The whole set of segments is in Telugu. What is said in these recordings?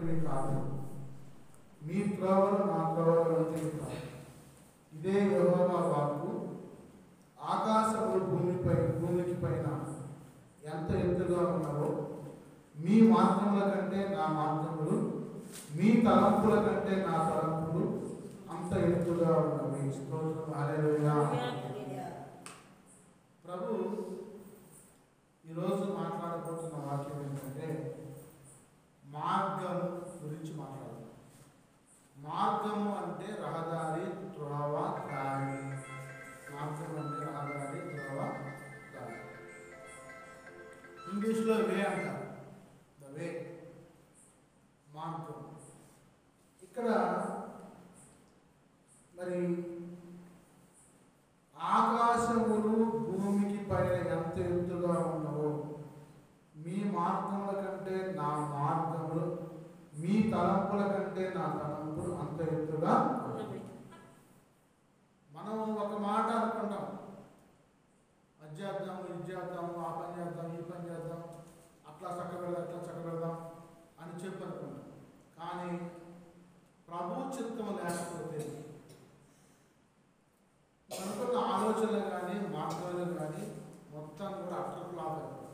వంటివి కాదు, మీ త్రోవలు నా త్రోవల వంటివి కాదు. ఇదే యెహోవా వాక్కు. ఆకాశములు భూమికి పైన ఎంత ఎత్తుగా ఉన్నవో మీ మార్గముల కంటే నా మార్గములు, మీ తలంపుల కంటే నా తలంపులు అంత ఎత్తుగా ఉన్నవి. స్తోత్రం. హల్లెలూయా. ప్రభు ఈరోజు మాట్లాడబోతున్న వాక్యం ఏంటంటే మార్గం గురించి మాట్లాడాలి. మార్గము అంటే రహదారి, త్రోవ, దారి. మార్గం అంటే రహదారి, త్రోవ, దారి. ఇంగ్లీష్లో వే అంటారు, ద వే, మార్గం. ఇక్కడ మరి ఆకాశములు భూమికి పైన ఎంత ఎత్తుగా ఉన్నవో మీ మార్గముల కంటే నా మార్గములు, మీ తలంపుల కంటే నా తలంపులు అంత ఎత్తుగా ఉన్నవి. మనం ఒక మాట అనుకుంటాం, అది చేద్దాము, ఇది చేద్దాము, ఆ పని చేద్దాం, ఈ పని చేద్దాం, అట్లా చక్కబెడదాం అని చెప్పి అనుకుంటాం. కానీ ప్రభు చిత్తం లేకపోతే అనుకున్న ఆలోచనలు కానీ మార్గాలు కానీ మొత్తం కూడా అట్రఫ్లాప్ అయిపోతుంది.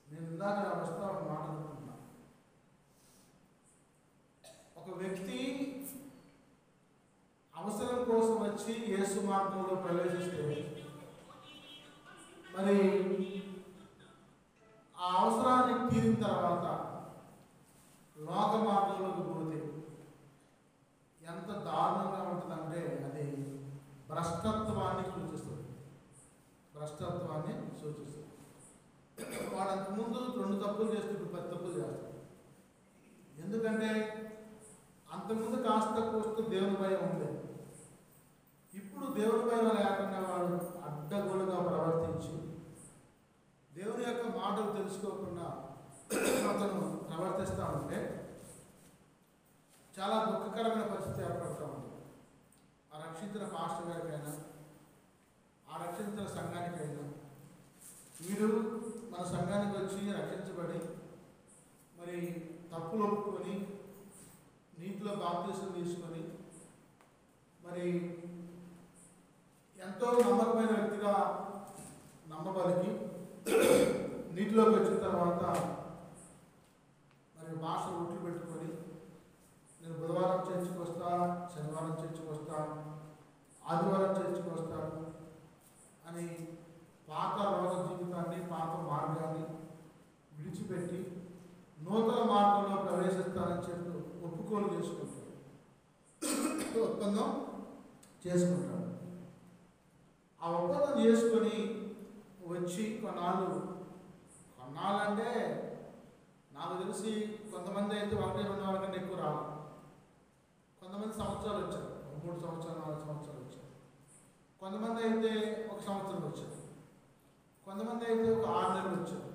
నేను ఇందాక వస్తా ఒక మాట అనుకుంటున్నా. ఒక వ్యక్తి అవసరం కోసం వచ్చి యేసు మార్గంలో ప్రవేశిస్తే మరి ఆ అవసరాన్ని తీరిన తర్వాత లోక మార్గంలోకి పోతే ఎంత దారుణంగా ఉంటుందంటే అది భ్రష్టత్వాన్ని సూచిస్తుంది. వాడు అంతకుముందు 2 తప్పులు చేస్తే ఇప్పుడు 10 తప్పులు చేస్తాడు. ఎందుకంటే అంతకుముందు కాస్త కోస్తూ దేవుని భయం ఉండేది. ఇప్పుడు దేవుని భయం లేకుండా వాడు అడ్డగోలుగా ప్రవర్తించి దేవుని యొక్క మాటలు తెలుసుకోకుండా అతను ప్రవర్తిస్తూ ఉంటే చాలా దుఃఖకరమైన పరిస్థితి ఏర్పడుతూ ఉంటుంది. ఆ రక్షించిన పాస్టర్ గారికైనా, ఆ రక్షించిన సంఘానికైనా, వీడు మన సంఘానికి వచ్చి రక్షించబడి మరి తప్పులు ఒప్పుకొని నీటిలో బాప్తీసం తీసుకొని మరి ఎంతో నమ్మకమైన వ్యక్తిగా నమ్మబలికి నీటిలోకి వచ్చిన తర్వాత మరి భాష ఒట్లు పెట్టుకొని నేను బుధవారం చర్చికి వస్తా, శనివారం చర్చికి వస్తాను, ఆదివారం చర్చికి వస్తాను అని పాత రోగ జీవితాన్ని, పాత మార్గాన్ని విడిచిపెట్టి నూతన మార్గంలో ప్రవేశిస్తానని చెప్పి ఒప్పుకోలు చేసుకుంటాడు, ఒప్పందం చేసుకుంటాడు. ఆ ఒప్పందం చేసుకొని వచ్చి కొన్నాళ్ళంటే నాకు తెలిసి కొంతమంది అయితే 1-2 వారాల కంటే ఎక్కువ రావాలి. కొంతమంది సంవత్సరాలు వచ్చారు, 3 సంవత్సరాలు 4 సంవత్సరాలు వచ్చారు. కొంతమంది అయితే 1 సంవత్సరం వచ్చారు. కొంతమంది అయితే ఒక 6 నెలలు వచ్చారు.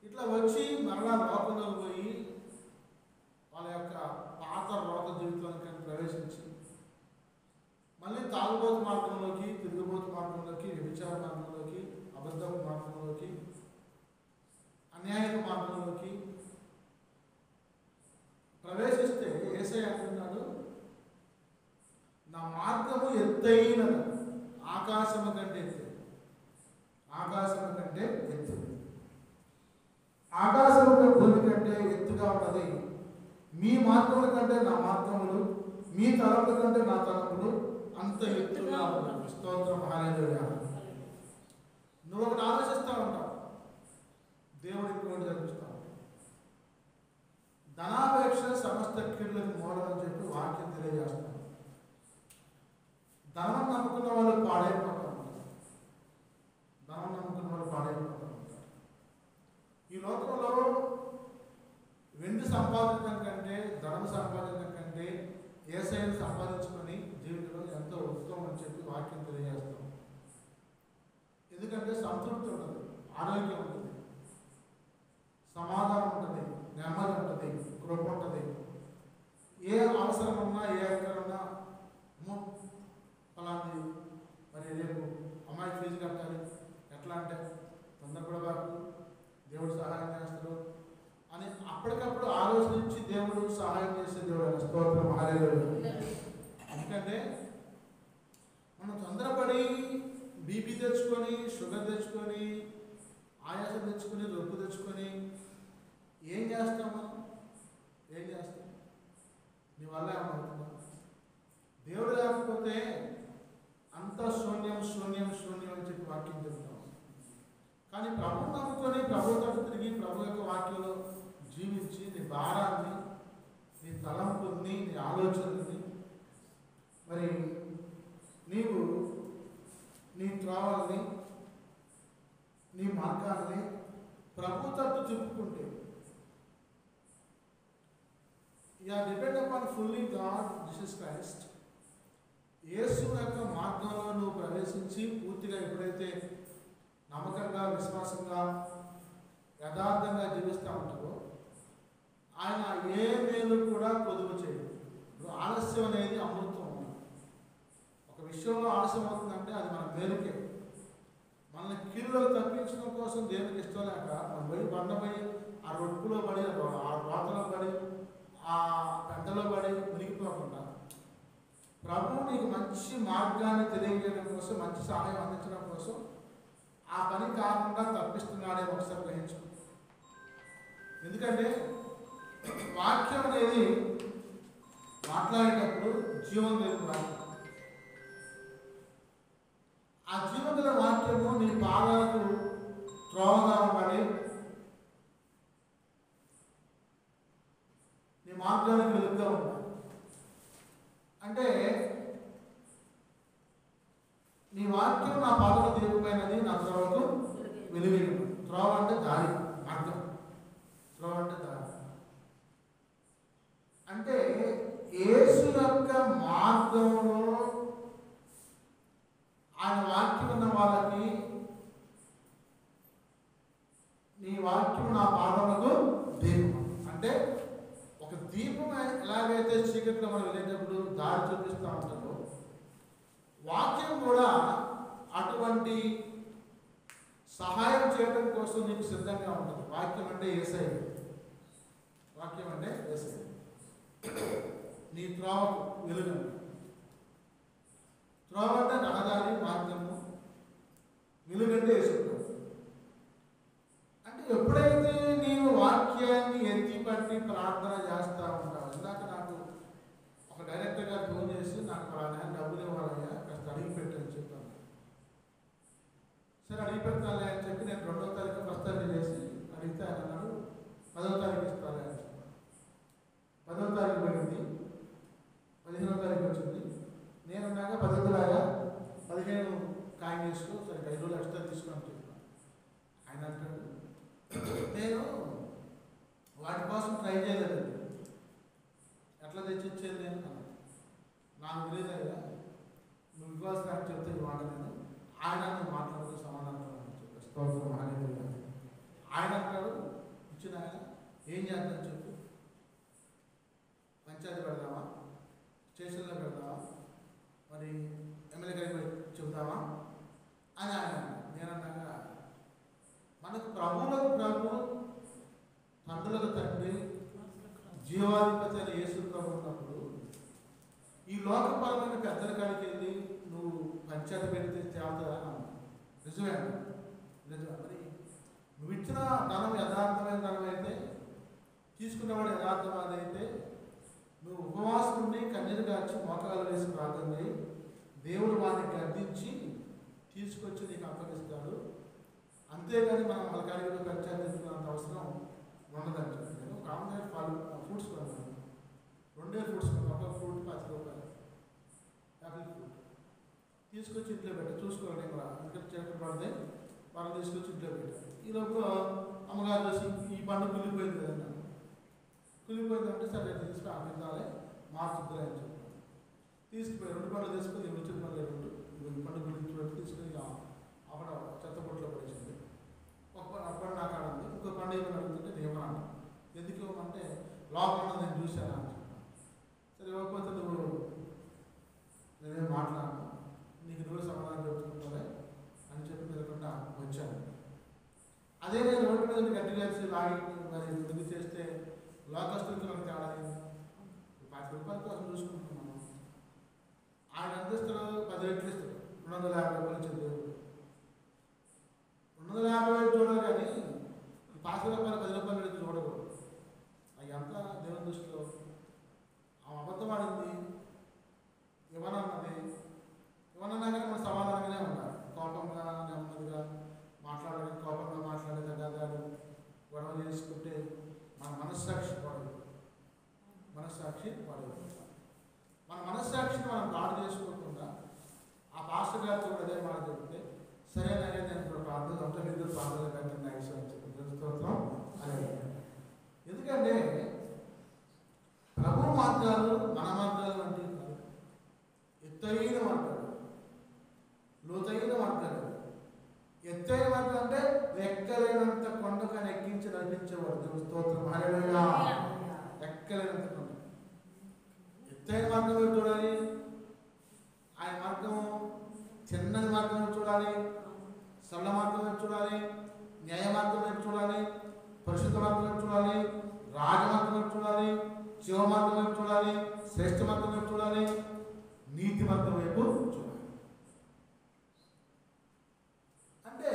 ఇట్లా వచ్చి మరలా లోకంలోకి పోయి వాళ్ళ యొక్క పాత లోక జీవితానికి ప్రవేశించి మళ్ళీ తాగుబోతు మార్గంలోకి, తిరుగుబోతు మార్గంలోకి, వ్యభిచార మార్గంలోకి, అబద్ధపు మార్గంలోకి, అన్యాయక మార్గంలోకి ప్రవేశిస్తే యేసయ్య అంటున్నాడు, నా మార్గము ఎత్తైనది, ఆకాశము కంటే ఎత్తు, ఆకాశము కంటే ఎత్తు, ఆకాశము భూమి కంటే ఎత్తుగా ఉన్నది. మీ మార్గముల కంటే నా మార్గములు, మీ తలముల కంటే నా తలములు అంత ఎత్తుగా ఉన్నది. స్తోత్రం. హల్లెలూయా. నువ్వు ఒకటి ఆలోచిస్తూ ఉంటావు, దేవుడు ఇంకోటి జరిపిస్తూ ఉంటాడు. ధనాపేక్ష సమస్త కీడులకు మూలమని చెప్పి వాక్యం తెలియజేస్తాను. ధనం నమ్ముకున్న వాళ్ళు పాడైపోతూ ఉంటారు. ధనం నమ్ముకున్న వాళ్ళు పాడైపోతూ ఉంటారు. ఈ లోకంలో వెండి సంపాదించడం కంటే, ధనం సంపాదించడం కంటే యేసయ్యను సంపాదించుకొని జీవితంలో ఎంతో ఉత్తమం అని చెప్పి వాక్యం తెలియజేస్తాం. ఎందుకంటే సంతృప్తి ఉంటుంది, ఆరోగ్యం ఉంటుంది, సమాధానం ఉంటుంది, నెమ్మది ఉంటుంది, కృప ఉంటుంది. ఏ అవసరం ఉన్నా, ఏ ఎక్కడున్నా ఫలాంటి మరి రేపు అమ్మాయి ఫీజు కట్టాలి, ఎట్లా అంటే తొందరపడబాకు, దేవుడు సహాయం చేస్తాడు అని అప్పటికప్పుడు ఆలోచించి దేవుడు సహాయం చేసే దేవుడు. స్తోత్రం, హల్లెలూయా. ఎందుకంటే మనం తొందరపడి బీపీ తెచ్చుకొని, షుగర్ తెచ్చుకొని, ఆయాసం తెచ్చుకొని, రొప్పు తెచ్చుకొని ఏం చేస్తాం? మనం ఏం చేస్తాం? నీ వల్ల ఏమవుతుందా? దేవుడు లేకపోతే అంతా శూన్యం శూన్యం శూన్యం అని చెప్పి వాక్యం చెప్తాం. కానీ ప్రభువు నమ్ముకొని ప్రభుతో తిరిగి ప్రభు యొక్క వాక్యంలో జీవించి నీ భారాన్ని, నీ తలంపుల్ని, నీ ఆలోచనల్ని, మరి నీవు నీ త్రోవల్ని, నీ మార్గాల్ని ప్రభు తట్టు తిప్పుకుంటే, depend upon fully God Jesus Christ. యేసు యొక్క మార్గంలో నువ్వు ప్రవేశించి పూర్తిగా ఎప్పుడైతే నమ్మకంగా, విశ్వాసంగా, యథార్థంగా జీవిస్తూ ఉంటావో ఆయన ఏ మేలు కూడా పొదుపు చేయడు. ఆలస్యం అనేది అమృతం. ఒక విషయంలో ఆలస్యం అవుతుందంటే అది మన మేలుకే. మనల్ని కీళ్ళలో తప్పించడం కోసం దేవునికి ఇష్టం లేక మనం పోయి బండపోయి ఆ రొట్టులో పడి, ఆ రోతలో పడి, ఆ పెద్దలో పడి మునిగిపోకుండా ప్రభువు నీకు మంచి మార్గాన్ని తెలియజేయడం కోసం, మంచి సహాయం అందించడం కోసం ఆ పని కాకుండా తప్పిస్తున్నాడే ఒకసారి గ్రహించు. ఎందుకంటే వాక్యం అనేది మాట్లాడేటప్పుడు జీవం లేదు వాక్యం. ఆ జీవం గల వాక్యము నీ పాదాలకు త్రోవగా ఉండాలి, నీ మార్గానికి వెలుగుగా ఉండాలి. అంటే నీ వాక్యం నా పాదల దీపమైనది, నా త్రోవకు వెలుగైనది. త్రోవ అంటే దారి, మార్గం. త్రోవ అంటే దారి. అంటే యేసు యొక్క మార్గంలో ఆయన వాక్యం ఉన్న వాళ్ళకి నీ వాక్యం నా పాదములకు దీపం. అంటే ఒక దీపం ఎలాగైతే చీకట్లో మనం వెళ్ళేటప్పుడు దారి చూపిస్తూ ఉంటారో, వాక్యం కూడా అటువంటి సహాయం చేయడం కోసం నీకు సిద్ధంగా ఉంటుంది. వాక్యం అంటే యేసయ్య. వాక్యం అంటే యేసయ్య. నీ త్రోవకు వెలుగు. త్రోవ అంటే రహదారి, మార్గము. వెలుగంటే యేసు. అంటే ఎప్పుడైతే నీవు వాక్యాన్ని ఎత్తి పట్టి ప్రార్థన చేస్తూ ఉంటావు. ఇందాక నాకు ఒక డైరెక్టర్ గారు ఫోన్ చేసి నాకు పలానా డబ్బులు ఇవ్వాలయ్యా, కాస్త అడిగి పెట్టని చెప్పాను. సరే అడిగి పెడతాలే అని చెప్పి నేను 2వ తారీఖు ప్రస్తావన చేసి అడిగితే ఆయన అన్నాడు 10వ తారీఖు ఇస్తాలే అని చెప్పాను. 10వ తారీఖు పోయింది, 15వ తారీఖు వచ్చింది. నేనున్నాక 10వ 15 కాయం చేసుకో, సరే 5 రోజులు ఎక్స్ట్రా తీసుకొని చెప్పాను. ఆయన అంటాడు, నేను వాటి కోసం ట్రై చేయలేదండి, ఎట్లా తెచ్చిచ్చేది నేను అన్నాను. నాకు తెలియదు అయ్యా, నువ్వు ఇవ్వాల్సిన చెప్తే మాట నేను ఆయన నువ్వు మాట్లాడుతూ సమాధానం చెప్పాను. స్తోత్రం, హల్లెలూయా. ఆయన అంటాడు, ఇచ్చిన ఆయన ఏం చేద్దాం చెప్పు, పంచాయతీ పెడదామా, స్టేషన్లో పెడదామా, మరి ఎమ్మెల్యే గారికి చెబుతామా అని ఆయన. నేనన్నాగా మనకు ప్రభువులకు ప్రభు, తండ్రులకు తండ్రి, జీవాధిపతి అని యేసు ప్రభు ఉన్నప్పుడు ఈ లోకపరమైన పెద్దల కాడికి వెళ్ళి నువ్వు పంచాయతీ పెడితే తేలుతుందా అన్నాను. నిజమే అన్న, నిజమే. మరి నువ్వు ఇచ్చిన ధనం యథార్థమైన ధనం అయితే, తీసుకున్నవాడు యథార్థవాది అయితే, నువ్వు ఉపవాసం ఉండి కన్నీరు కాచి మోకాలు వేసి ప్రార్థన చేయి, దేవుడు వాడిని గద్దించి తీసుకొచ్చి నీకు అప్పగిస్తాడు. అంతేగాని మనం వాళ్ళ కాడికి పంచాయతీ తీసుకున్నంత అవసరం ఉండదంటారు. నేను ఒక ఆమ్లెట్ ఫ్రూట్స్ కొన్నాను, 2 ఫ్రూట్స్ కొన్నాను. ఒక ఫ్రూట్ 10 రూపాయలు, యాపిల్ ఫ్రూట్ తీసుకొచ్చి ఇంట్లో పెట్టి చూసుకోండి. ఇక్కడ ఇక్కడ చేపలు పడితే వాళ్ళు తీసుకొచ్చి ఇంట్లో పెట్టారు. ఈ లోపల అమ్మగారు చూసి ఈ పండు కుళ్ళిపోయింది కదన్నా, కుళ్ళిపోయిందంటే సరే తీసుకుని ఆపిద్దాలే మార్చుద్దులే అని చెప్పాను. తీసుకుపోయి 2 పండ్లు తీసుకొని రుచి పండ్లు 2 పండు కుళ్ళిపోయి తీసుకుని అక్కడ చెత్తపొట్లో పడేసింది. ఒక పండు నాకు ఆడింది, ఇంకో పండు ఏమైనా అడుగుతుంటే నేమన్నా, ఎందుకు ఇవ్వమంటే లోపల నేను చూశాను అని చెప్పాను. సరే ఇవ్వకపోతే నువ్వు నేనేం మాట్లాడను, నీకు నువ్వే సమాధానం చెప్తుంటావే అని చెప్పి నిలకుండా వచ్చాను. అదే నేను రోడ్డు మీద గట్టిగా లాగి మరి వృద్ధి చేస్తే లోకస్తులకి మనకు తేడా ₹10 కోసం చూసుకుంటున్నాం మనం. ఆయన అందిస్తాడు 10 రెట్లు ఇస్తాడు, ₹250 ఇచ్చాడు దేవుడు. 250 చూడాలి కానీ ₹5 ₹10 పెడితే చూడకూడదు. అవి అంతా దేవుని దృష్టిలో ఆ అబద్ధం ఆడింది, ఇవ్వనన్నది ఇవ్వనన్నా కానీ మన సమాధానంగానే ఉండాలి. కోపంగా నెమ్మదిగా మాట్లాడే, కోపంగా మాట్లాడే తగాదాలు గొడవ చేసుకుంటే మన మనస్సాక్షి పడదు. మన మనస్సాక్షిని మనం పాడు చేసుకోకుండా ఆ పాస్టర్ గారితో కూడా అదే మాట చెప్తే సరేనా నేను ఇప్పుడు ప్రార్థన అంతా మీరు ప్రార్థన పెట్టండి ఐశ్వర్యం స్తోత్రం అలాగే. ఎందుకంటే ప్రభు మార్గాలు మన మార్గాలు వంటివి కాదు. ఎత్తైన మార్గాలు, లోతైన మార్గాలు. ఎత్తైన మార్గం అంటే ఎక్కలేనంత కొండకని ఎక్కించి నడిపించేవాడు స్తోత్రం హల్లెలూయా. ఎక్కలేనంత కొండ. ఎత్తైన మార్గం చూడాలి, ఆయన మార్గం చిన్నది మార్గం చూడాలి, సరళ మార్గం చూడాలి, న్యాయ మార్గం చూడాలి, పరిశుద్ధ మార్గం చూడాలి, రాజమార్గం చూడాలి, శివ మార్గం చూడాలి, శ్రేష్ఠ మార్గం చూడాలి, నీతి మార్గం వైపు చూడాలి. అంటే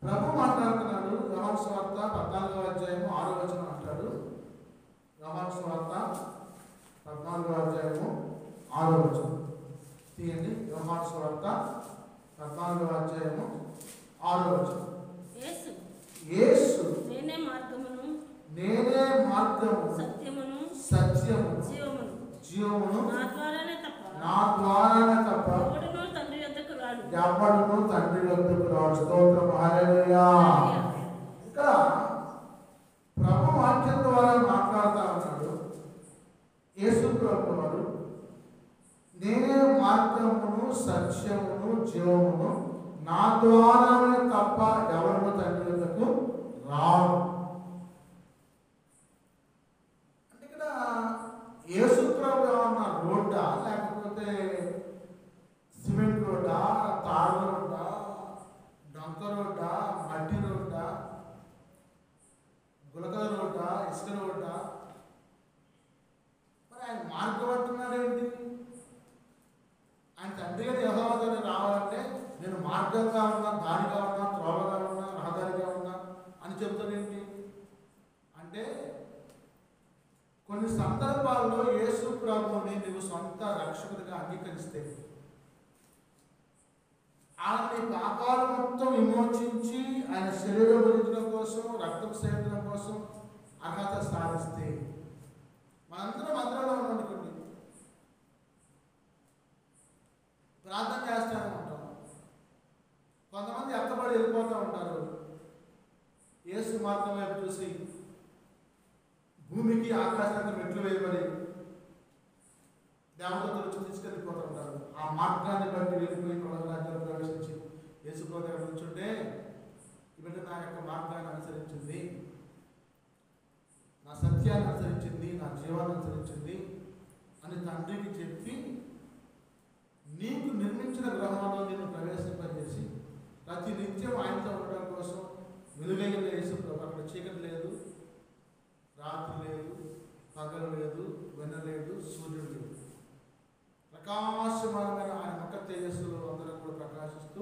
ప్రభు మాట్లాడుతున్నాడు. యోహాను సువార్త 14వ అధ్యాయము 6వ వచనం అంటాడు. యోహాను సువార్త 14వ అధ్యాయము 6వ వచనం తీయండి. యోహాను సువార్త 14వ అధ్యాయము 6వ వచనం. యేసు నేనే మార్గమును సత్యమును జీవమును నా ద్వారానే తప్ప ఎవడును తండ్రి యొద్దకు రాడు. స్తోత్రం హల్లెలూయా. ఇక్కడ ప్రభు వాక్యం ద్వారా మాట్లాడుతూ ఉన్నాడు యేసు ప్రభు వారు. నేనే మార్గమును సత్యమును జీవమును, నా ద్వారానే తప్ప ఎవరును తండ్రి యొద్దకు రాడు. అంటే ఇక్కడ యేసు ప్రభు ఏమన్నా రోడ్డా, లేకపోతే సిమెంట్ రోడ్డా, తాడు రోడ్డా, డొంక రోడ్డా, మట్టి రోడ్డా, గులకల రోడ్డా, ఇసుక రోడ్డా? మరి ఆయన మార్గం అంటున్నాడు ఏంటి? ఆయన తండ్రి గారి యెహోవా దగ్గరికి రావాలంటే నేను మార్గంగా ఉన్నా, దారిగా ఉన్నా, త్రోవగా ఉన్నా, రహదారిగా ఉన్నా అని చెప్తాడేంటి అంటే, కొన్ని సందర్భాల్లో యేసు ప్రభువుని నువ్వు సొంత రక్షకుడిగా అంగీకరిస్తే ఆయన పాపాలు మొత్తం విమోచించి ఆయన శరీరం భరించడం కోసం, రక్తం సేకరణ కోసం అర్హత సాధిస్తే మనందరం మందిరంలో ఉన్నామనుకోండి, ప్రార్థన చేస్తూనే ఉంటాం. కొంతమంది ఎత్తబడి వెళ్ళిపోతూ ఉంటారు. యేసు మార్గం వైపు చూసి భూమికి ఆకాశానికి మెట్లు వేయబడి దేవతలు వచ్చి తీసుకెళ్ళిపోతూ ఉంటారు. ఆ మార్గాన్ని బట్టి వెళ్ళిపోయి రాజ్యాలు ప్రవేశించి యేసు ప్రభు దగ్గర కూర్చుంటే ఇవన్నీ నా యొక్క మార్గాన్ని అనుసరించింది, నా సత్యాన్ని అనుసరించింది, నా జీవాన్ని అనుసరించింది అని తండ్రికి చెప్పి నీకు నిర్మించిన గృహంలో నేను ప్రవేశింపజేసి ప్రతి నిత్యం ఆయనతో ఉండడం కోసం వెలుగైన యేసు ప్రభు. అక్కడ చీకటి లేదు, రాత్రి లేదు, పగలు లేదు, వెన్న లేదు, సూర్యుడు లేదు. ప్రకాశమానమైన ఆయన ముఖ తేజస్సులో అందరం కూడా ప్రకాశిస్తూ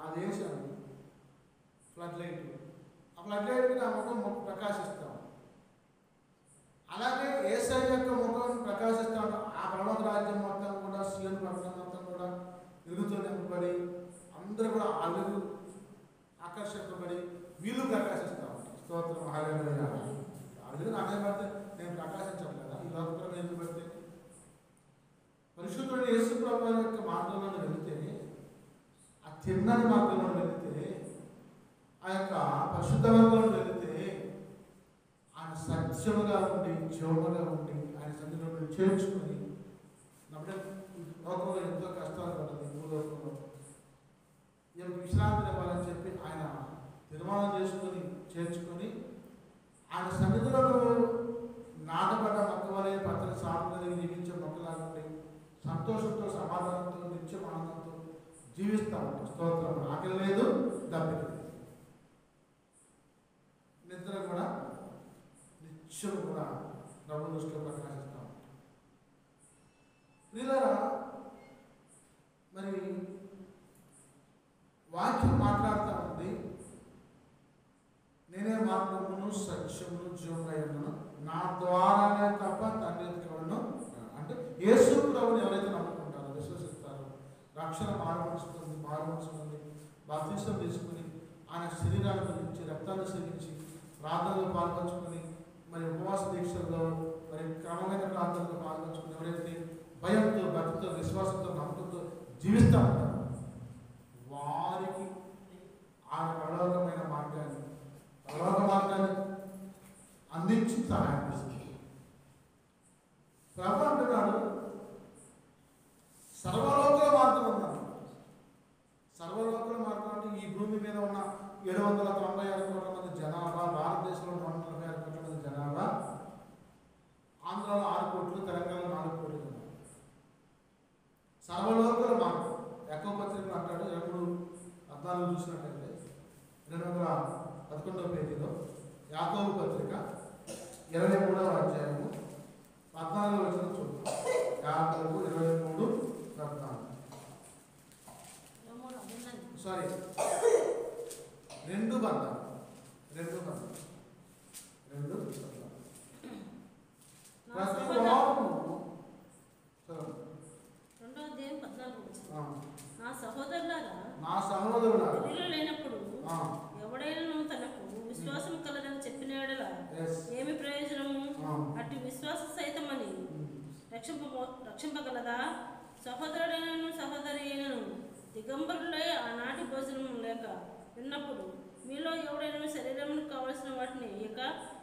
ఆ దేశాన్ని ఫ్లడ్ లైట్, ఆ ఫ్లడ్ లైట్కి నా ముఖం ప్రకాశిస్తాం. అలాగే యేసయ్య యొక్క ముఖం ప్రకాశిస్తాడు. ఆ పర్వత రాజ్యం మొత్తం కూడా, సీఎం పట్టణం మొత్తం కూడా వెలుగుతో నింపబడి అందరూ కూడా అలుగు ఆకర్షింపబడి వీళ్ళు ప్రకాశిస్తాం. స్తోత్రం హల్లెలూయా. అడుగు నాకే పడితే నేను ప్రకాశించట్లేదా? ఈ లోకంలో ఎందుకు పడితే పరిశుద్ధుడు యేసు ప్రభు యొక్క మార్గంలో వెళితే, ఆ తిన్నని మార్గంలో వెళితే, ఆ యొక్క పరిశుద్ధ మార్గంలో వెళితే ఆయన సత్యముగా ఉండి, జీవముగా ఉండి, ఆయన సన్నిధిలో చేర్చుకొని నప్పుడే లోకంలో ఎంతో కష్టాలు పడుతుంది. భూలోకంలో ఈయనకు విశ్రాంతి ఇవ్వాలని చెప్పి ఆయన తీర్మానం చేసుకొని చేర్చుకొని ఆయన సన్నిధిలో నాటపడ్డ మొక్క వలె పచ్చని సాగు జీవించే మొక్కలాగా సంతోషంతో, సమాధానంతో, నిత్యం ఆనందంతో జీవిస్తూ ఉంటాం. స్తోత్రం. ఆకలి లేదు, దప్పిక లేదు, నిద్ర కూడా నిత్యం కూడా ప్రభు దృష్టిలో ప్రకాశిస్తూ ఉంటాం. ప్రియులారా, మరి వాక్యం మాట్లాడుతూ ఉంది, నేనే మార్గమును సత్యమును జీవమునై ఉన్నాను, నా ద్వారానే తప్ప తండ్రి ఎదుకవను. అంటే యేసు ప్రభువుని ఎవరైతే నమ్ముకుంటారో, విశ్వసిస్తారో, రక్షణ మారుమనసుకుంది, బాప్తిసం తీసుకుని ఆయన శరీరాన్ని గురించి, రక్తాన్ని సేవించి, ప్రార్థనలో పాల్పంచుకొని, మరి ఉపవాస దీక్షల్లో, మరి క్రమమైన ప్రార్థనలో పాల్పంచుకుని ఎవరైతే భయంతో, భక్తితో, విశ్వాసంతో, నమ్మకంతో జీవిస్తూ ఉంటారో వారికి ఆయన పరలోకమైన మార్గాన్ని, పరలోక మార్గాన్ని అందించి సహాయం చేస్తుంది. ప్రభు అంటున్నాడు, సర్వలోకుల మార్గం ఉన్నాడు. సర్వలోకుల మార్గం అంటే ఈ భూమి మీద ఉన్న 796 కోట్ల మంది జనాభా, భారతదేశంలో 146 కోట్ల మంది జనాభా, ఆంధ్రాలో 6 కోట్లు, తెలంగాణలో 4 కోట్లు జనాభా. సర్వలోకుల మార్గం యాకోబు పత్రికలో అంటాడు. 2:14 చూసినట్లయితే 211వ పేజీలో యాకోబు పత్రిక 23వ అధ్యాయము 14వ వచనం చూద్దాం. యాకోబు 23:14. సారీ, 2 బంధాలు. ప్రతి వారము నా సహోదరులారా లేనప్పుడు ఎవడైనా తనకు విశ్వాసం కలదని చెప్పిన యెడల ఏమి ప్రయోజనము? అట్టి విశ్వాస సహితమని రక్షింపగలదా? సహోదరుడైనను సహోదరి అయినను దిగంబరులై ఆనాటి భోజనం లేక విన్నప్పుడు మీలో ఎవడైనా శరీరమును కావలసిన వాటిని ఇక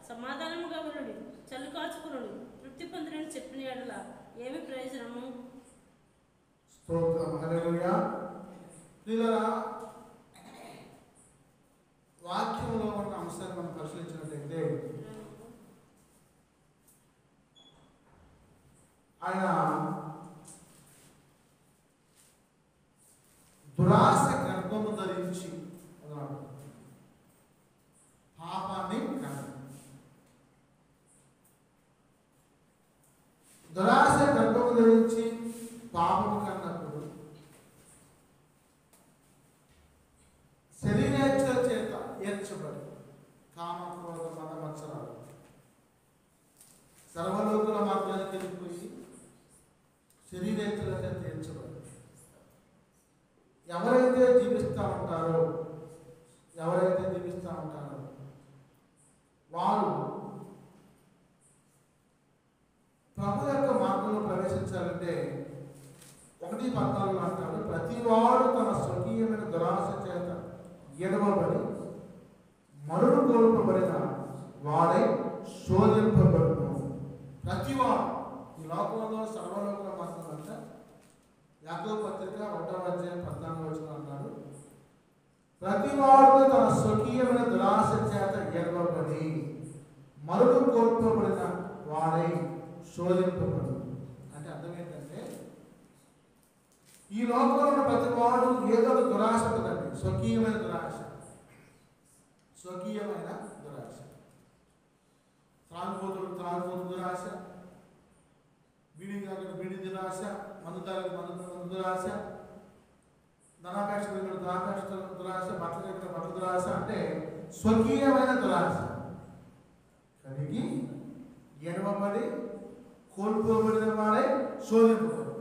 సమాధానముగా వెళ్ళుడి, చల్లి కాచుకునుడి, తృప్తి పొందినని చెప్పిన యెడల ఏమి ప్రయోజనము? స్తోత్రం. హల్లెలూయా. ప్రియులారా, వాక్యంలో ఉన్న అంశాన్ని మనం పరిశీలించినట్లయితే ఆయన దురాశ గర్భము ధరించి అన్నాడు, పాపాన్ని కన్నాడు. దురాశ గర్భము ధరించి పాపము కన్నప్పుడు శరీరేచ్ఛల చేత ఏర్చబడి కామ, క్రోధ, మద, మత్సరాలు సర్వలోకుల మార్గానికి వెళ్ళిపోయి శరీరేచ్ఛల చేత ఏర్చబడి ఎవరైతే జీవిస్తూ ఉంటారో వారు ప్రభు యొక్క మార్గంలో ప్రవేశించాలంటే 1:14 అంటారు, ప్రతివాడు తన స్వకీయమైన దురాశ చేత ఎడవబడి మరుడు కోల్పబడిన వాడై శోధింపబడును. ప్రతివాడు ఈ లోకంలో సర్వలోకుల మార్గం అంటే యాకోబు పత్రిక 1వ అధ్యాయం 14వ వచనం అన్నాడు, ప్రతివాడు తన స్వకీయమైన దురాశ చేత ఎడవబడి మరుడు కోల్పబడిన వాడై శోధింపబడు. అంటే అర్థం ఏంటంటే ఈ లోకంలో ఉన్న ప్రతి వాడు ఏదో ఒక దురాశ ఉంటుందండి. స్వకీయమైన దురాశ. త్రాగుబోతుడు దురాశ, బీడి తాగుడు బీడి దురాశ, మందు తాగుడు మందు దురాశ, ధనాపేక్ష ధనాపేక్ష దురాశ, బట్టలు దగ్గర బట్టల దురాశ. అంటే స్వకీయమైన దురాశ కలిగి ఎడవబడి కోల్పోబడిన వాడే శోధింపబడు.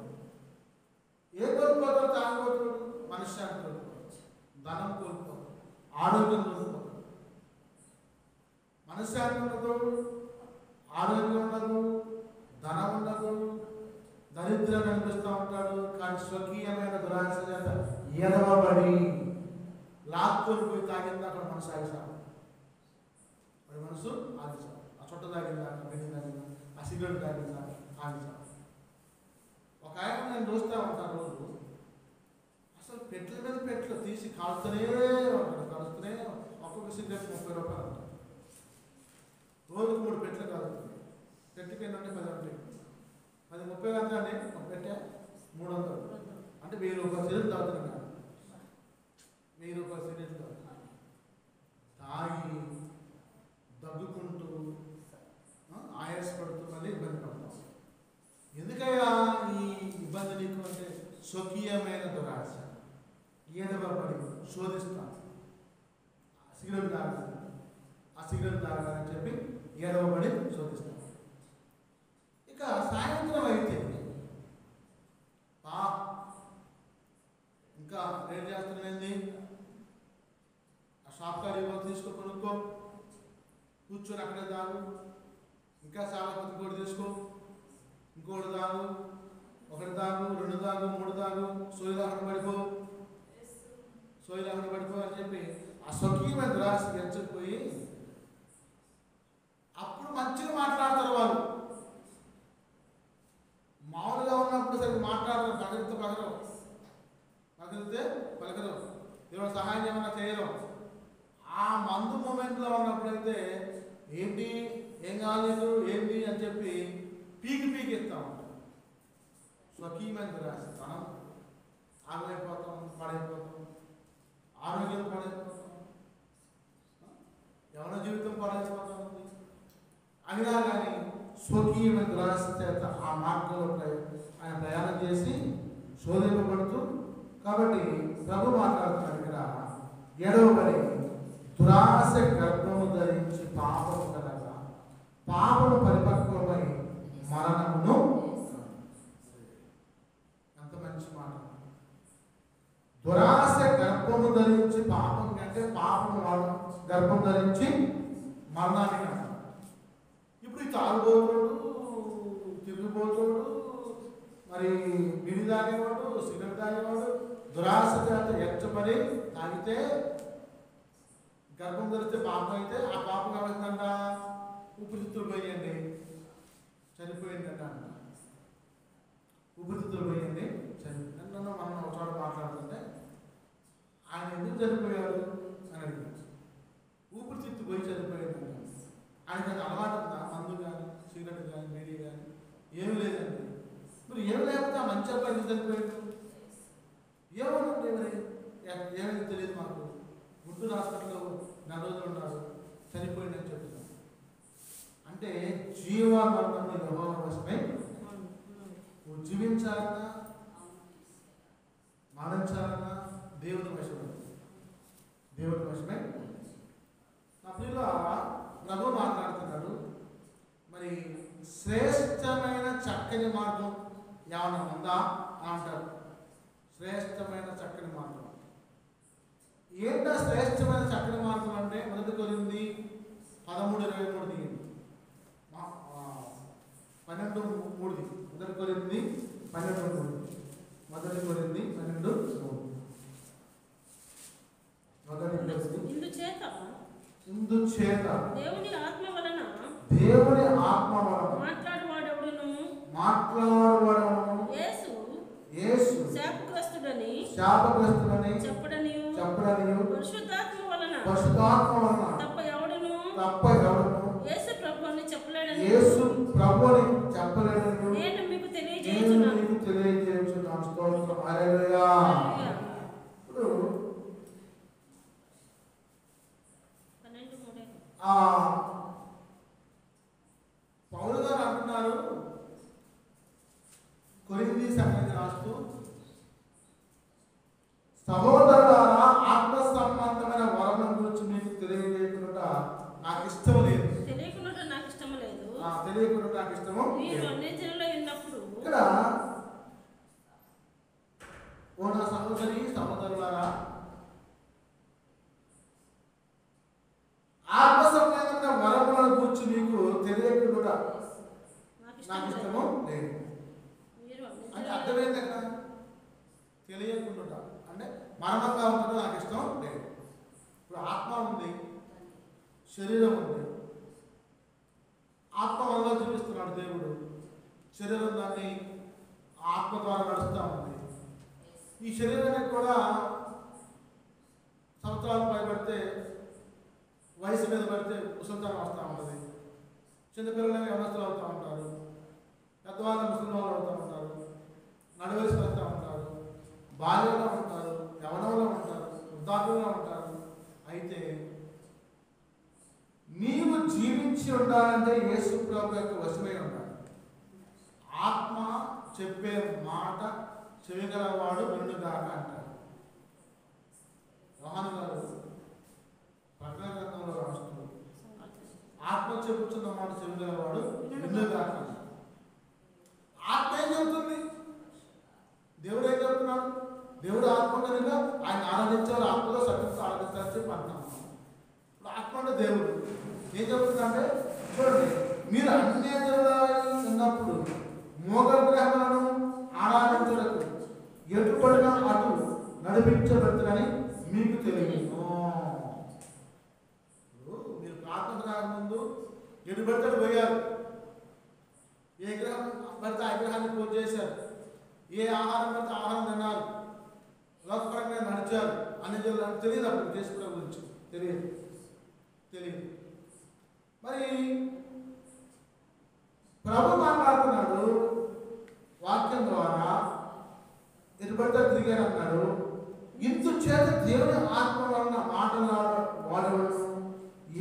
ఏ కోల్పోతాడు? తాగుబోతుడు మనశ్శాంతి కోల్పోతాడు, ధనం కోల్పోతాడు, ఆరోగ్యం కోల్పోతాడు. మనశ్శాంతి ఉండదు, ఆరోగ్యం ఉండదు, ధనం ఉండదు, దరిద్రం కనిపిస్తూ ఉంటాడు. కానీ స్వకీయమైన దురాశ చేత ఎడవబడి లాక్కొని పోయి తాగింది అక్కడ మనసు ఆగిస్తాడు. వాడి మనసు ఆగిస్తాడు. ఆ చుట్ట తాగిందా, బెండి తాగిందా, ఆ సిగరెట్ తాగిందా, ఆగిస్తాడు. ఒక ఆయన నేను చూస్తూ ఉంటాను రోజు, అసలు పెట్ల మీద పెట్లు తీసి కాలుస్తూనే ఉంటాడు. ఒక్కొక్క సిగరెట్ 30 రూపాయలు అంటారు. రోజుకు 3 పెట్లు కాలుతుంది. పెట్టికి ఏంటంటే 10 ఉంటాయి. అది 30 అంటానే ఒక పెట్టే 300 అంటే 1000 రూపాయలు సిగరెట్ తాగుతున్నాను. ₹1000 సిగరెట్ తాగి దగ్గుకుంటూ ఆయాసపడుతూ మళ్ళీ ఇబ్బంది పడతాం. ఎందుకయ్యా ఈ ఇబ్బంది నీకు అంటే స్వకీయమైన దురాశ. ఏడవబడి శోధిస్తాం. సిగరెట్ తాగాలి, ఆ సిగరెట్ తాగాలని చెప్పి ఏడవబడి శోధిస్తాం. ఇక సాయంత్రం అయితే ఇంకా రేట్ చేస్తున్నది ఆ షాప్ కాడ తీసుకో, కొనుక్కో, కూర్చొని అక్కడే తాగు, ఇంకా చాలా ఇంకోటి తీసుకో, ఇంకోటి తాగు, 1 తాగు, 2 తాగు, 3 తాగు, సోయిలాహన పడిపో అని చెప్పి ఆ స్వకీయమైన దురాశ గెలిచిపోయి అప్పుడు మంచిగా మాట్లాడతారు వాళ్ళు. మామూలుగా ఉన్నప్పుడు సరిగ్గా మాట్లాడరు, పలకరు, ఎవరు సహాయం ఏమన్నా చేయరు. ఆ మందు మూమెంట్లో ఉన్నప్పుడైతే ఏంటి, ఏం కాలేదు, ఏంటి అని చెప్పి పీకి ఇస్తా ఉంటాం. స్వకీయమైన దురాశ. మనం ఆగమైపోతాం, పడైపోతాం, ఆరోగ్యం పడైపోతాం, ఎవరి జీవితం పడైపోతాం. అయినా కానీ స్వకీయమైన దురాశ చేత ఆ మార్గంలో ఆయన ప్రయాణం చేసి శోధింపబడుతూ, కాబట్టి ప్రభు మాట్లాడుతున్నాడు ఇక్కడ, ఏడవబడి దురాశ గర్భము ధరించి పాపము కలగా పాపము పరిపక్వమై మరణమును. ఎంత మంచి మాట. దురాశ గర్భము ధరించి పాపం కంటే పాపము గర్భం ధరించి మరణాన్ని కంట. ఇప్పుడు ఈ తాగుబోతుడు, తిరుగుబోతుడు, మరి బిడి తాగేవాడు, సిగరెట్ తాగేవాడు దురాశ చేత ఎచ్చబడి తాగితే గర్భం ధరిస్తే పాపం అయితే ఆ పాపం ఏమైందంట, ఊపిరితిత్తులు పోయండి చనిపోయిందంట. ఊపిరితిత్తులు పోయండి చనిపోయింది. మనం ఒక చోట మాట్లాడుతుంటే ఆయన ఎందుకు చనిపోయాడు అని అడిగాడు. ఊపిరితిత్తు పోయి చనిపోయిందంట. ఆయనకి అది అలవాటు ఉందా? మందు కానీ, సిగరెట్ కానీ, బీడీ కానీ ఏమీ లేదండి. మరి ఏమి లేకపోతే ఆ మంచి అబ్బాయి ఎందుకు చనిపోయాడు? ఏమవుతుంది మరి? ఏమైంది తెలియదు మాకు. గుంటూరు హాస్పిటల్లో 4 రోజులు ఉన్నాడు, చనిపోయిందని చెప్తున్నాం. అంటే జీవమరణంలో యెహోవా వశమే. నువ్వు జీవించాలన్నా మరణించాలన్నా దేవుని వశమే. నా ప్రియుల ప్రభు మాట్లాడుతున్నాడు. మరి శ్రేష్టమైన చక్కని మార్గం ఏమైనా ఉందా అంటారు. శ్రేష్టమైన చక్కని మార్గం ఏంటో? శ్రేష్టమైన చక్కని మార్గం అంటే 1 కొరింథీ 13:23 తీయండి. 12:3 1 కొరింథీ 12:3 1 కొరింథీ 12:3 ఇందుచేత దేవుని ఆత్మ వలన మాట్లాడువాడెవడును యేసు శాపగ్రస్తుడని చెప్పడనియు పరిశుద్ధాత్మ వలన తప్ప ఎవడును యేసు ప్రభువుని చెప్పలేడని నేను మీకు తెలియజేయుచున్నాను. స్తోత్రం. హల్లెలూయా. ఇప్పుడు పౌలు గారు అంటున్నారు కొరింథీ సంఘానికి రాస్తూ, సహోదరులారా, ఆత్మ సంబంధమైన వరం గురించి మీకు తెలియకుండా నాకు ఇష్టం లేదు. తెలియకుండా నాకు ఇష్టము ఇక్కడ ఓ నా సహోదరులారా, ఆత్మ సంబంధమైన వరముల గురించి మీకు తెలియకుండా నాకు ఇష్టము లేదు. అంటే అర్థమైంది కదా? తెలియకుండా అంటే మరణంగా ఉండడం నాకు ఇష్టం లేదు. ఇప్పుడు ఆత్మ ఉంది, శరీరం ఉంది. ఆత్మ వల్ల చూపిస్తున్నాడు దేవుడు, శరీరం దాన్ని ఆత్మ ద్వారా నడుస్తూ ఉంది. ఈ శరీరానికి కూడా సంవత్సరాలు పైబడితే, వయసు మీద పడితే ముసలితనం వస్తూ ఉంటుంది. చిన్నపిల్లలు వ్యవస్థలు అవుతూ ఉంటారు, పెద్దవాళ్ళు ముసలి వాళ్ళు అవుతూ ఉంటారు, నడువయసు వస్తూ ఉంటారు, బాల్యంలో ఉంటారు, యవనంలో ఉంటారు, వృద్ధాప్యంలో ఉంటారు. అయితే నీవు జీవించి ఉండాలంటే యేసు ప్రభు యొక్క వశమై ఉండాలి. ఆత్మ చెప్పే మాట చెవిగలవాడు వినుగాక అంటారు. యోహాను గారు ప్రకటన గ్రంథంలో రాస్తూ ఆత్మ చెప్పుచున్న మాట చెవిగలవాడు వినుగాక. ఆత్మ ఏం చెబుతుంది? దేవుడు ఏం చెప్తున్నాడు? దేవుడు ఆత్మ కనుక ఆయన ఆరాధించాలి, ఆత్మలో సత్యంతో ఆరాధించాలని చెప్పి అంటున్నాం. ఇప్పుడు ఆత్మ అంటే దేవుడు ఏం చెబుతుందంటే, చూడండి, మీరు అన్యజనులై ఉన్నప్పుడు మోగ విగ్రహములను ఆరాధించడానికి ఎటుపడినా అటు నడిపించబడుతుందని మీకు తెలియదు. మీరు ప్రార్థన రాకముందు ఎటు పడితే పోయారు, ఏ గ్రహం పడితే ఆ విగ్రహాన్ని పూజ చేశారు, ఏ ఆహారం పడితే ఆహారం తిన్నారు, లోకపరంగా నడిచారు అనే తెలియదు. అప్పుడు దేశం గురించి తెలియదు. మరి ప్రభు మాట్లాడుతున్నాడు వాక్యం ద్వారా, ఎటుపడితే తిరిగారు అన్నాడు. ఇందుచేత దేవుని ఆత్మ వలన మాటలాడవాడు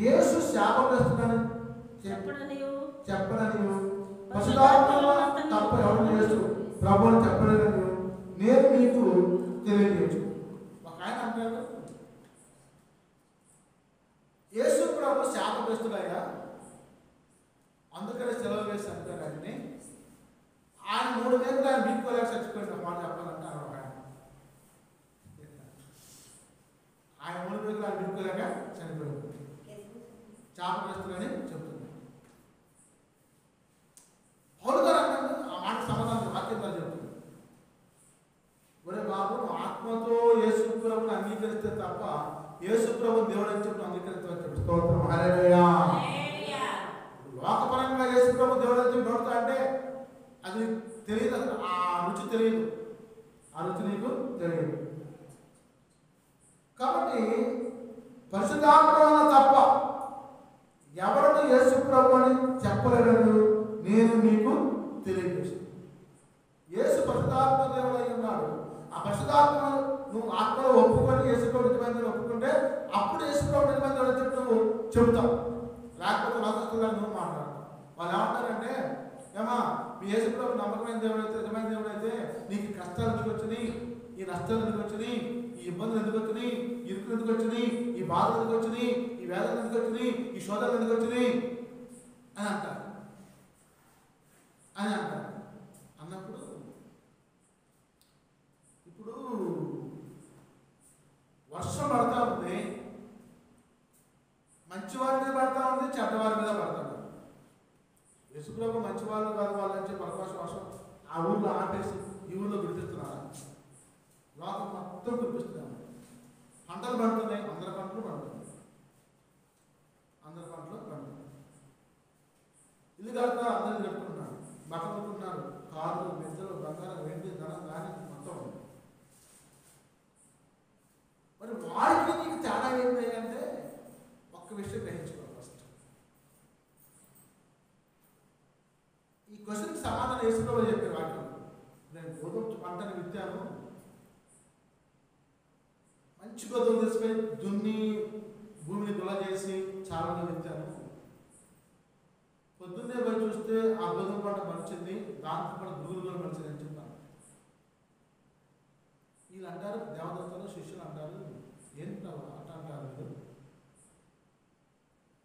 యేసు శాపగ్రస్తుడని చెప్పనని పశుధాత్మలో తప్ప ఎవరు యేసు ప్రభువుని చెప్పలేదని నేను మీకు తెలియజేయచ్చు. ఒక ఆయన అంటాడు, యేసు ప్రభు శాపగ్రస్తుడయ్యా, అందుకనే సెలవు వేసి అంటారు ఆయన్ని. ఆయన 3 నెలలు ఆయన బీక్కోలేక చచ్చిపోయిన మాట చెప్పాలంటారు ఒక ఆయన. ఆయన 3 నెలలు ఆయన బీక్కోలేక చనిపోయాడు, శాపగ్రస్తుడని చెప్తున్నారు. పౌలు గారు అంటారు ఆ మాట సమాధానం వాక్యం ద్వారా చెప్తుంది. ఒరే బాబు, ఆత్మతో యేసు ప్రభువుని అంగీకరిస్తే తప్ప యేసు ప్రభువుని దేవుడు అని చెప్పి అంగీకరించవచ్చు. స్తోత్రం, హల్లెలూయా. లోకపరంగా యేసు ప్రభు దేవుడు అని చెప్పి నోడుతా అంటే అది తెలియదు, ఆ రుచి తెలియదు, ఆ రుచి నీకు తెలియదు. కాబట్టి పరిశుద్ధాత్మ తప్ప ఎవరిని యేసు ప్రభు అని చెప్పలేదని నేను మీకు తెలియజేస్తాను. యేసు పరిశుద్ధాత్మ దేవుడు అయి ఉన్నాడు. ఆ పరిశుద్ధాత్మ నువ్వు ఆత్మలో ఒప్పుకొని యేసు ప్రభు నిజమైన ఒప్పుకుంటే అప్పుడు యేసు ప్రభు నిజమైన చెప్పి నువ్వు చెబుతావు. లేకపోతే లోకస్తులను నువ్వు మాట్లాడతావు. వాళ్ళు ఏమంటారంటే, ఏమా మీ యేసు ప్రభు నమ్మకమైన దేవుడు అయితే, నిజమైన దేవుడు అయితే నీకు కష్టాలు ఎందుకు వచ్చినాయి, ఈ నష్టాలు ఎందుకు వచ్చినాయి, ఈ ఇబ్బందులు ఎందుకు వచ్చినాయి, ఈ ఇరుకులు ఎందుకు వచ్చినాయి, ఈ బాధలు ఎందుకు వచ్చినాయి, ఈ వేదనలు ఎందుకు వచ్చినాయి, ఈ శోధనలు ఎందుకు వచ్చినాయి అని అంటారు. అన్నప్పుడు ఇప్పుడు వర్షం పడతా ఉంది, మంచివారి మీద పడతా ఉంది, చెడ్డవారి మీద పడతా ఉంది. యేసుప్రభు మంచివాళ్ళు కాదు వాళ్ళని చెప్పి వర్షం ఆ ఊళ్ళో ఆపేసి ఈ ఊళ్ళో గుర్తిస్తున్నారు. లోకం మొత్తం గుర్తిస్తున్నారు. పంటలు పండుతున్నాయి, అందరి పంటలు పండుతున్నాయి. ఇల్లు కడుతున్నారు, అందరిని కట్టుకుంటున్నారు, బట్టలు కొనుక్కుంటున్నారు, కార్లు, మెద్దలు, బంగారం, వెండి, ధనం, దాని మొత్తం. మరి వాడికి నీకు తేడా ఏంటి అంటే ఒక్క విషయం గ్రహించుకోవాలి. ఫస్ట్ ఈ క్వశ్చన్కి సమాధానం వేసుకోవాలి చెప్పే వాక్యం. నేను గోధుమ పంటను విత్తాను, మంచి గోధుమ తీసుకొని దున్ని భూమిని గుల్ల చేసి చాలా విత్తాను. పొద్దున్నే పోయి చూస్తే ఆ గోధుమ పంట మంచింది, దాంతో పాటు గురుగులు కూడా మంచిది అని చెప్పాను. వీళ్ళు అంటారు, దేవదత్తలు శిష్యులు అంటారు, ఏంటి అట్లా అంటారు మీరు,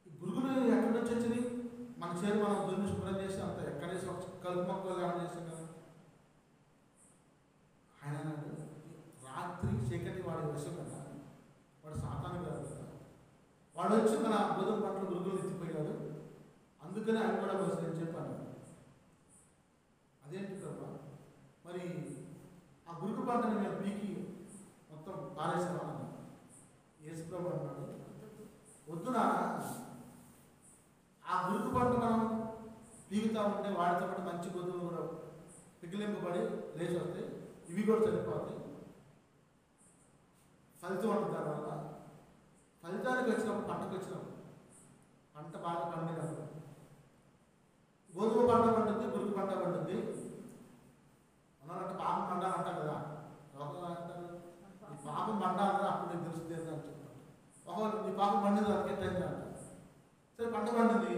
ఈ గురుగులు ఎక్కడి నుంచి వచ్చింది, మన చేరు మనం దున్ని శుభ్రం చేసి అంత ఎక్కడేసి కలుపు మొక్కలు ఏమైనా చేసాం కదా. ఆయన అన్నాడు, రాత్రి చీకటి వాడి వశం కదా, వాడు సాతాను కాదు కదా, వాడు వచ్చి మన గోధుమ పంటలు గురుగులు ఎత్తిపోయాడు, అందుకనే ఆయన కూడా వస్తుందని చెప్పాను. అదేంటి ప్రభా, మరి ఆ గురుకు పంటని మేము పీకి మొత్తం పారేసామన్నాను. యేసు ప్రభు అన్నాడు, వద్దునా, ఆ గురుకు పంట మనం పీకుతా ఉంటే వాడితో పాటు మంచి గొంతులు కూడా పిగిలింపబడి లేచి వస్తాయి, ఇవి కూడా చనిపోతాయి, ఫలితం ఉంటుంది. దానివల్ల ఫలితానికి వచ్చినప్పుడు, పంటకు వచ్చినప్పుడు, పంట బాగా పండినప్పుడు గోధుమ పంట పండుద్ది, గురుకు పంట పండుద్ది. అన్నారంటే పాపం పండాలంటారు కదా, లోకంలో అంటారు ఈ పాపం పండాలంటే అప్పుడు నీకు తెలుస్తుంది సరే పంట పండింది.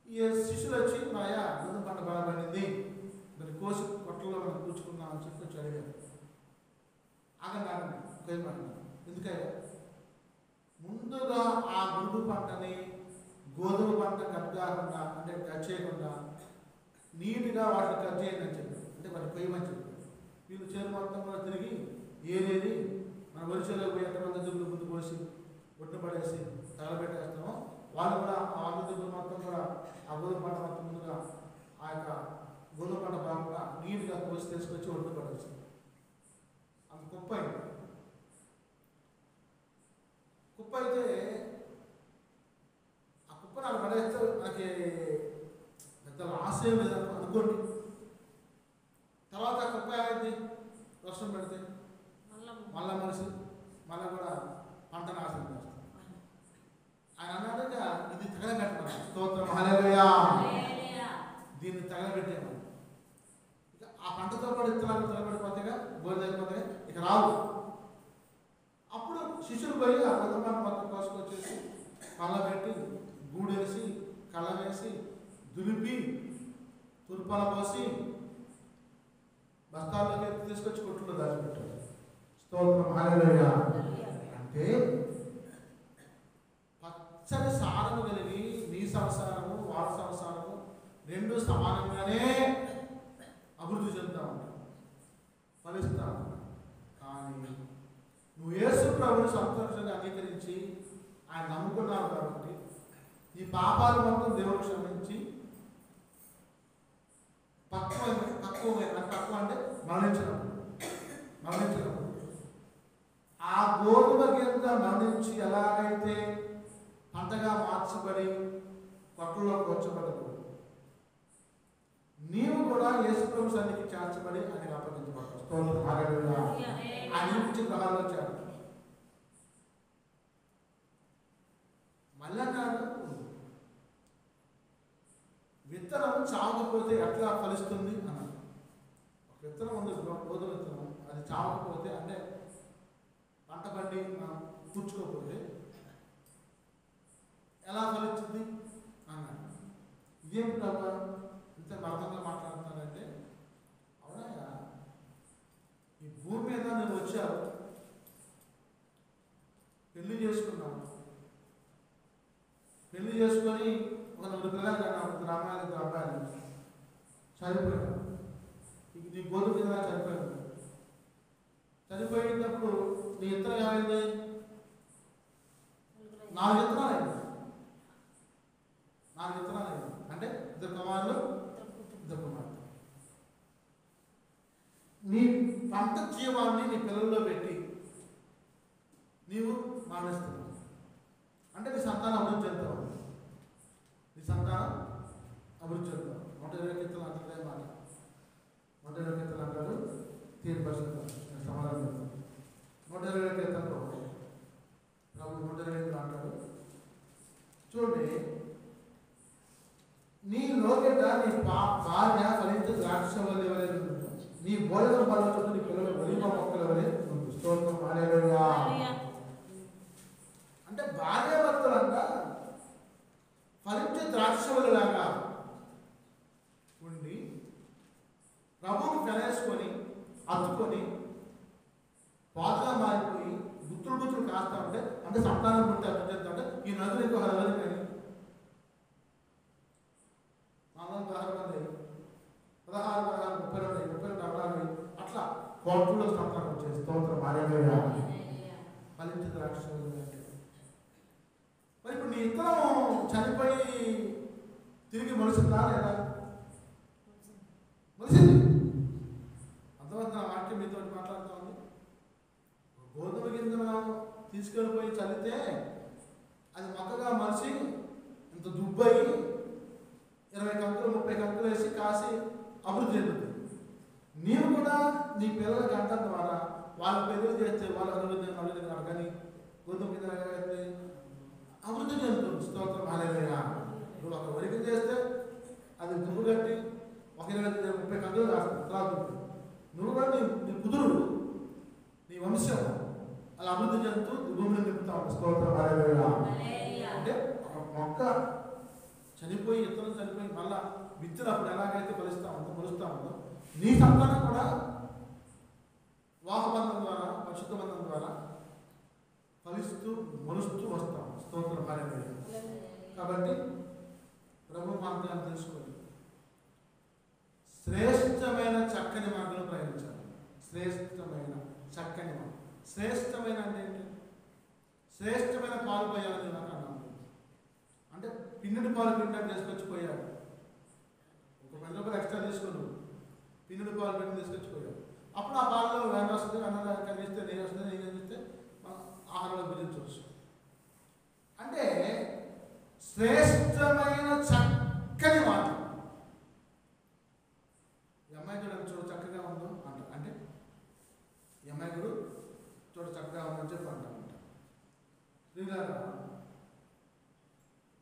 ఈ శిష్యులు వచ్చి నాయా గోధుమ పంట బాగా పండింది, మరి కోసి కొట్టలో మనం కూర్చుకుందాం అని చెప్పి వచ్చి అడిగారు. ఆగండి ఎందుకయ్యా, ముందుగా ఆ గురుగు పంటని గోధుమ పంట కట్ కాకుండా అంటే కట్ చేయకుండా నీట్గా వాటిని కట్ చేయండి అని చెప్పారు. అంటే వాటిని కొయ్యమని చెప్పారు. వీళ్ళు చేరు మొత్తం కూడా తిరిగి ఏదేది మన వరిచేలో పోయి ఎంతమంది దుబ్బులు ముందు పోసి ఒడ్డు పడేసి తగలబెట్టేస్తామో వాళ్ళు కూడా ఆ వంద దుబ్బులు మొత్తం కూడా ఆ గోధుమ పంట మొత్తం ముందుగా ఆ యొక్క గోధుమ పంట బాగా నీట్గా కోసి తీసుకొచ్చి ఒడ్డు పడేసి అంత కుప్ప అయింది. కుప్ప అయితే ఆ కుప్ప నాకు పడేస్తే మనకి పెద్ద లాస్ ఏం లేదు అనుకోండి. తర్వాత ఆ కుప్ప ఏమైంది, వర్షం పెడితే మళ్ళా మనిషి మళ్ళీ కూడా పంట నాశనం చేస్తాం. ఆయన అన్నాడుగా ఇది తగలబెట్టమని, స్తోత్రం హల్లెలూయా, దీన్ని తగలబెట్టేమని. ఇక ఆ పంటతో పాటు ఇత్తనాలు తగలబెడిపోతేగా గోధుమ అయిపోతాయి, ఇక రావు. అప్పుడు శిష్యులు పోయి ఆ గోధుమ పంట మొత్తం కోసుకొచ్చేసి కళ్ళబెట్టి గూడేసి కళ్ళ వేసి దులిపి తుర్పాల పోసి బస్తాల్లోకి తీసుకొచ్చి కొట్టులో దాచిపెట్టారు. స్తోత్రం హల్లెలూయా. అంటే పచ్చని సారము కలిగి నీ సంసారము వారి సంసారము రెండు సమానంగానే అభివృద్ధి చెందుతా ఉంటాయి, ఫలిస్తా ఉంటాయి. కానీ నువ్వు యేసు ప్రభువుని సంతోషంగా అంగీకరించి ఆయన నమ్ముకున్నావు కాబట్టి ఈ పాపాలు మొత్తం దేవుడు క్షమించి తక్కువ అంటే మరణించినప్పుడు ఆ గోధుమ గింజ మరణించి ఎలాగైతే పంటగా మార్చబడి కొట్టలోకి వచ్చబడదు, నీవు కూడా యేసు ప్రభు సన్నిధికి చేర్చబడి ఆయనకు అప్పగించబడతావు. స్తోత్రం హల్లెలూయా. ఆయన నుంచి గ్రహాల్లో చేరు. మళ్ళా నాడు విత్తనం చావకపోతే ఎట్లా ఫలిస్తుంది అన్నాడు. ఒక విత్తనం ఉంది, గోధుమ విత్తనం, అది చావకపోతే అంటే పంట పండి కూర్చుకోకపోతే ఎలా ఫలిస్తుంది అన్నాడు. ఇదేంటి ప్రభా ఇంత అర్థంగా మాట్లాడుతున్నానంటే, అవునా ఈ భూమి మీద నేను వచ్చావు, పెళ్లి చేసుకున్నాను, పెళ్లి చేసుకొని ఒక 4 పిల్లలు కన్నా, 2 అమ్మాయిలు 2 అబ్బాయిలు చనిపోయాను. నీ గోధుమ మీద చనిపోయాను. చనిపోయినప్పుడు నీ ఇత్తనం ఏమైంది, 4 విత్తనాలు అయింది. 4 విత్తనాలు అయింది అంటే 2 కుమారులు 2 కుమారులు. నీ పంట జీవాన్ని నీ పిల్లల్లో పెట్టి నీవు మానేస్తున్నావు అంటే నీ సంతానం అభివృద్ధి చెందుతావు. నీ సంతానం అభివృద్ధి చెందుతావు. 120 కీర్తనలు అంటారు మాట, 120 కీర్తనలు అంటారు, తీర్పరుస్తాను సమాధానం చెప్తాను. 120 కీర్తనలో ప్రభు 120 అంటాడు, చూడండి, నీ లోకెట నీ భార్య ఫలించే ద్రాక్ష వలె ఉంటుంది, నీ భోజనం పనుల చుట్టూ నీ పిల్లలు ఒలివ మొక్కల వలె ఉంటుంది. స్తోత్రం హల్లెలూయా. అంటే భార్య భర్తలంట ఫలించే ద్రాక్ష వలెలాగా ఉండి ప్రభువుని పెనేసుకొని అత్తుకొని పాదుగా మారిపోయి గుత్తులు కాస్తా ఉంటే అంటే సంతానం పుట్టి అభివృద్ధి అంటే ఈ నదులు ఎక్కువ హరవని కానీ 16 మంది 16 32 అవ్వాలి అట్లా కోట్లలో సంతానం వచ్చేది. స్తోత్రం హల్లెలూయా. ఫలించే ద్రాక్ష మరి ఇప్పుడు నీ ఇత్తనం చనిపోయి తిరిగి మొలిసిందా లేదా? మొలిసింది. అంతవరకు నా వాక్యం మీతో మాట్లాడుతూ ఉంది. గోధుమ గింజను తీసుకెళ్ళిపోయి చల్లితే అది మొక్కగా మలిసి ఇంత దుబ్బయి 20 కంకులు 30 కంకులు వేసి కాసి అభివృద్ధి చెందుతుంది. నీవు కూడా నీ పిల్లలకి అంటం ద్వారా వాళ్ళు పెద్దలు చేస్తే వాళ్ళు అభివృద్ధి కానీ గోధుమ గింజ అభివృద్ధి చెందుతుంది. స్తోత్రం హల్లెలూయా. నువ్వు ఒక వరికి చేస్తే అది దుమ్ము కట్టి 30 కంకులు రాస్తుంది. నువ్వు కూడా నీ కుదురుడు నీ వంశం అలా అభివృద్ధి చెందుతూ భూమిని నింపుతా ఉంటావు. స్తోత్రం హల్లెలూయా. అంటే ఒక మొక్క మొక్క చనిపోయి ఇతరులు చనిపోయి మళ్ళా విత్తులు అప్పుడు ఎలాగైతే మొలుస్తా ఉందో నీ సంతానం కూడా వాహబంధం ద్వారా పరిశుద్ధ బంధం ద్వారా ఫలిస్తూ మొలుస్తూ వస్తాం. స్తోత్రం హల్లెలూయా. కాబట్టి ప్రభు మార్గాన్ని తెలుసుకోండి. శ్రేష్టమైన చక్కని మార్గంలో ప్రయాణించాలి. శ్రేష్టమైన చక్కని మార్గం. శ్రేష్టమైన అంటే ఏంటి? శ్రేష్టమైన పాలు పోయాలని నాకు అన్నాను. అంటే పిన్నడి పాలు పిండి తీసుకొచ్చిపోయాడు. ఒక 10 రూపాయలు ఎక్స్ట్రా తీసుకున్నాడు. పిన్నడి పాలు పిండి తీసుకొచ్చిపోయాడు. అప్పుడు ఆ పాలలో వేడి వస్తుంది, అన్నం కలిగిస్తే నెయ్యి వస్తుంది, నెయ్యి కలిగిస్తే ఆహారంలో బిగించవచ్చు. అంటే శ్రేష్టమైన చక్కని మాట. ఈ అమ్మాయి చూడ చక్కగా ఉందో అంట. అంటే ఈ అమ్మాయి కూడా చూడ చక్కగా ఉందని చెప్పి అంటామంట. శ్రీగారు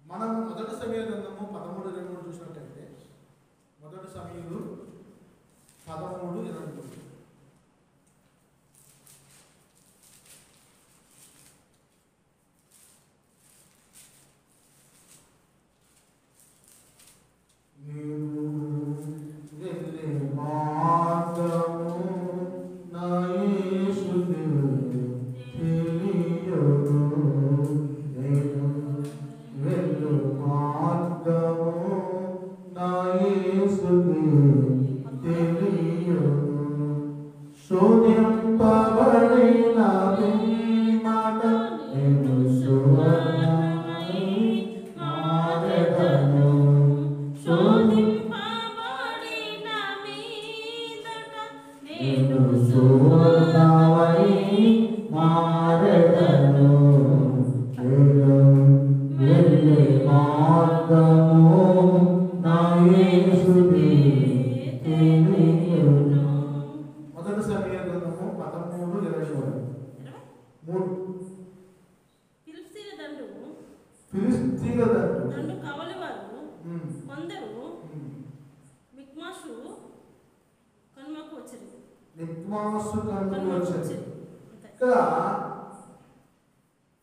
మనం మొదటి సమూయేలు గ్రంథము 13:23 చూసినట్టయితే మొదటి సమూయేలు 13:23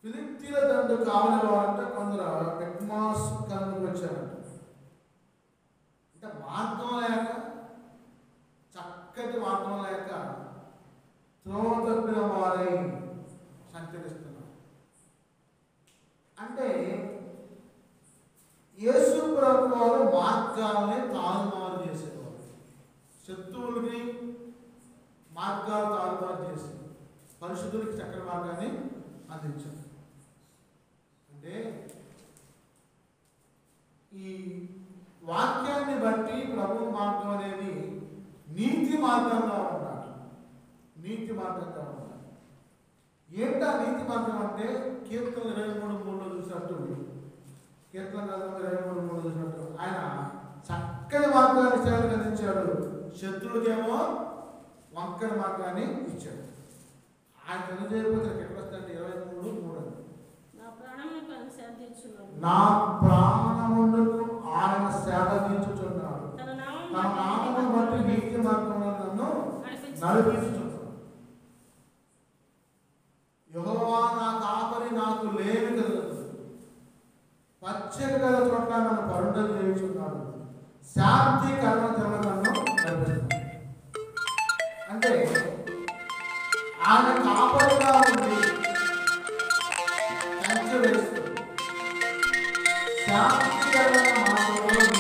ఫిలిష్తీయుల దండు కావలి వారంట కొందరు మిక్మాషు కనుమకు వచ్చారంట. అంటే మార్గం లేక, చక్కటి మార్గం లేక త్రోవ తప్పిన వారై సంచరిస్తున్నారు. అంటే యేసు ప్రభు వారు మార్గాల్ని తారుమారు చేసేవారు. శత్రువులకి మార్గాలు తారుమారు చేసి పరిశుద్ధులకి చక్కటి మార్గాన్ని అందించారు. అంటే ఈ వాక్యాన్ని బట్టి ప్రభు మార్గం అనేది నీతి మార్గంగా ఉండాలి. నీతి మార్గంగా ఉండాలి. ఏంటా నీతి మార్గం అంటే కీర్తన 23:3 చూసినట్టు, కీర్తన 23:3 చూసినట్టు ఆయన చక్కని మార్గాన్ని సేవలకు అందించాడు. శత్రువులకేమో వంకర మార్గాన్ని ఇచ్చాడు. ఆయన పని చేయకపోతే ఎక్కడ వస్తాయంటే 23:3 నా ప్రాణమునకు ఆయన సేవ తీర్చుచున్నాడు, తన నామమును బట్టి నీతి మార్గంలో నన్ను నడిపించుచున్నాడు. యెహోవా నా కాపరి, నాకు లేమి కలుగుతుంది, పచ్చని గల చోట్ల నన్ను పరుండలు చేయుచున్నాడు, శాంతి కర్మ నన్ను నడిపిస్తున్నాడు. అంటే ఆయన కాపరిగా ఉండి కంచె వేస్తూ శాంతికరమైన మార్గంలో